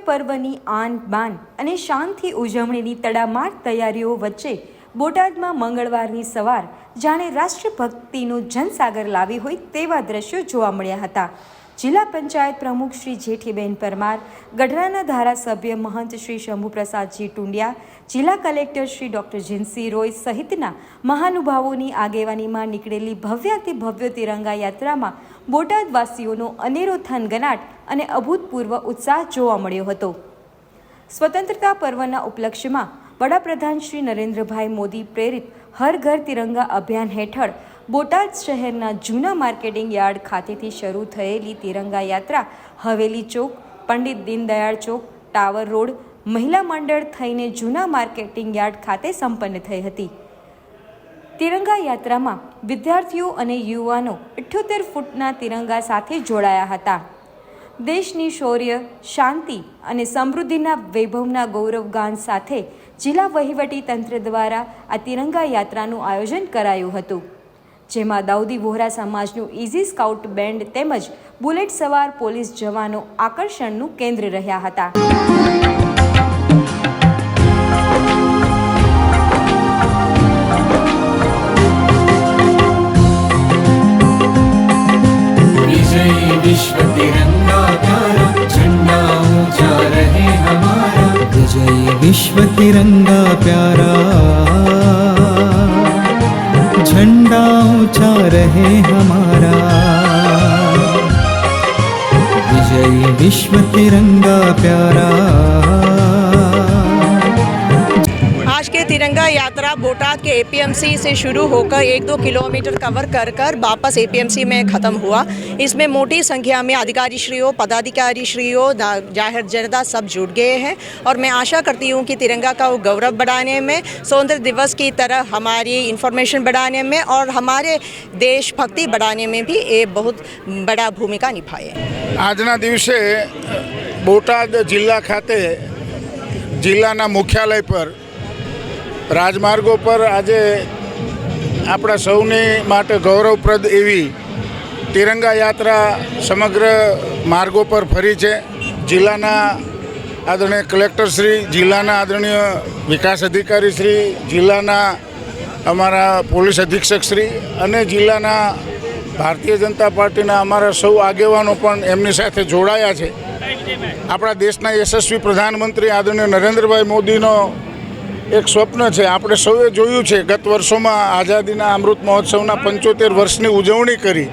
પર્વની આન બાન અને શાનથી ઉજવણીની તડામાર તૈયારીઓ વચ્ચે બોટાદમાં મંગળવારની સવાર જાણે રાષ્ટ્રભક્તિનો જનસાગર લાવી હોય તેવા દ્રશ્યો જોવા મળ્યા હતા। જિલ્લા પંચાયત પ્રમુખ શ્રી જેઠીબેન પરમાર, ગઢડાના ધારાસભ્ય મહંત શ્રી શંભુપ્રસાદજી ટુંડિયા, જિલ્લા કલેક્ટર શ્રી ડોક્ટર જીનસી રોય સહિતના મહાનુભાવોની આગેવાનીમાં નીકળેલી ભવ્યાતિ ભવ્ય તિરંગા યાત્રામાં બોટાદવાસીઓનો અનેરો થનગનાટ અને અભૂતપૂર્વ ઉત્સાહ જોવા મળ્યો હતો। સ્વતંત્રતા પર્વના ઉપલક્ષ્યમાં વડાપ્રધાન શ્રી નરેન્દ્રભાઈ મોદી પ્રેરિત હર ઘર તિરંગા અભિયાન હેઠળ બોટાદ શહેરના જૂના માર્કેટિંગ યાર્ડ ખાતેથી શરૂ થયેલી તિરંગા યાત્રા હવેલી ચોક, પંડિત દીનદયાળ ચોક, ટાવર રોડ, મહિલા મંડળ થઈને જૂના માર્કેટિંગ યાર્ડ ખાતે સંપન્ન થઈ હતી। તિરંગા યાત્રામાં વિદ્યાર્થીઓ અને યુવાનો 78 ફૂટના તિરંગા સાથે જોડાયા હતા। દેશની શૌર્ય, શાંતિ અને સમૃદ્ધિના વૈભવના ગૌરવગાન સાથે જિલ્લા વહીવટી તંત્ર દ્વારા આ તિરંગા યાત્રાનું આયોજન કરાયું હતું, જેમાં દાઉદી વોહરા સમાજનું ઇઝી સ્કાઉટ બેન્ડ તેમજ બુલેટ સવાર પોલીસ જવાનો આકર્ષણનું કેન્દ્ર રહ્યા હતા। विश्व तिरंगा प्यारा झंडा ऊंचा रहे हमारा। विजय विश्व तिरंगा प्यारा झंडा ऊंचा रहे हमारा। विजय विश्व तिरंगा प्यारा। आज के तिरंगा यात्रा बोटाद के एपीएमसी से शुरू होकर 1-2 किलोमीटर कवर कर वापस एपीएमसी में ख़त्म हुआ। इसमें मोटी संख्या में अधिकारी श्रीयों, पदाधिकारी श्रीयों, जाहिर जनता सब जुट गए हैं और मैं आशा करती हूँ कि तिरंगा का वो गौरव बढ़ाने में, स्वतंत्रता दिवस की तरह हमारी इन्फॉर्मेशन बढ़ाने में और हमारे देशभक्ति बढ़ाने में भी ये बहुत बड़ा भूमिका निभाए। આજના દિવસે બોટાદ જિલ્લા ખાતે જિલ્લાના મુખ્યાલય પર રાજમાર્ગો પર આજે આપણા સૌની માટે ગૌરવપ્રદ એવી તિરંગા યાત્રા સમગ્ર માર્ગો પર ફરી છે। જિલ્લાના આદરણીય કલેક્ટરશ્રી, જિલ્લાના આદરણીય વિકાસ અધિકારીશ્રી, જિલ્લાના અમારા પોલીસ અધિક્ષકશ્રી અને જિલ્લાના ભારતીય જનતા પાર્ટીના અમારા સૌ આગેવાનો પણ એમની સાથે જોડાયા છે। આપણા દેશના યશસ્વી પ્રધાનમંત્રી આદરણીય નરેન્દ્રભાઈ મોદીનો એક સ્વપ્ન છે, આપણે સૌએ જોયું છે। ગત વર્ષોમાં આઝાદીના અમૃત મહોત્સવના 75 વર્ષની ઉજવણી કરી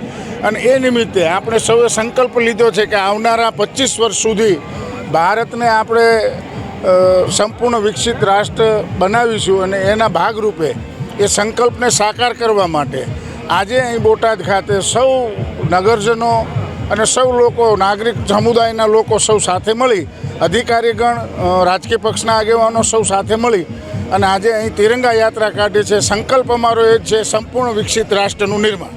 અને એ નિમિત્તે આપણે સૌએ સંકલ્પ લીધો છે કે આવનારા 25 વર્ષ સુધી ભારતને આપણે સંપૂર્ણ વિકસિત રાષ્ટ્ર બનાવીશું અને એના ભાગરૂપે એ સંકલ્પને સાકાર કરવા માટે આજે અહીં બોટાદ ખાતે સૌ નગરજનો અને સૌ લોકો, નાગરિક સમુદાયના લોકો સૌ સાથે મળી, અધિકારીગણ, રાજકીય પક્ષના આગેવાનો સૌ સાથે મળી અને આજે અહીં તિરંગા યાત્રા કાઢી છે। સંકલ્પ અમારો એ જ છે સંપૂર્ણ વિકસિત રાષ્ટ્રનું નિર્માણ।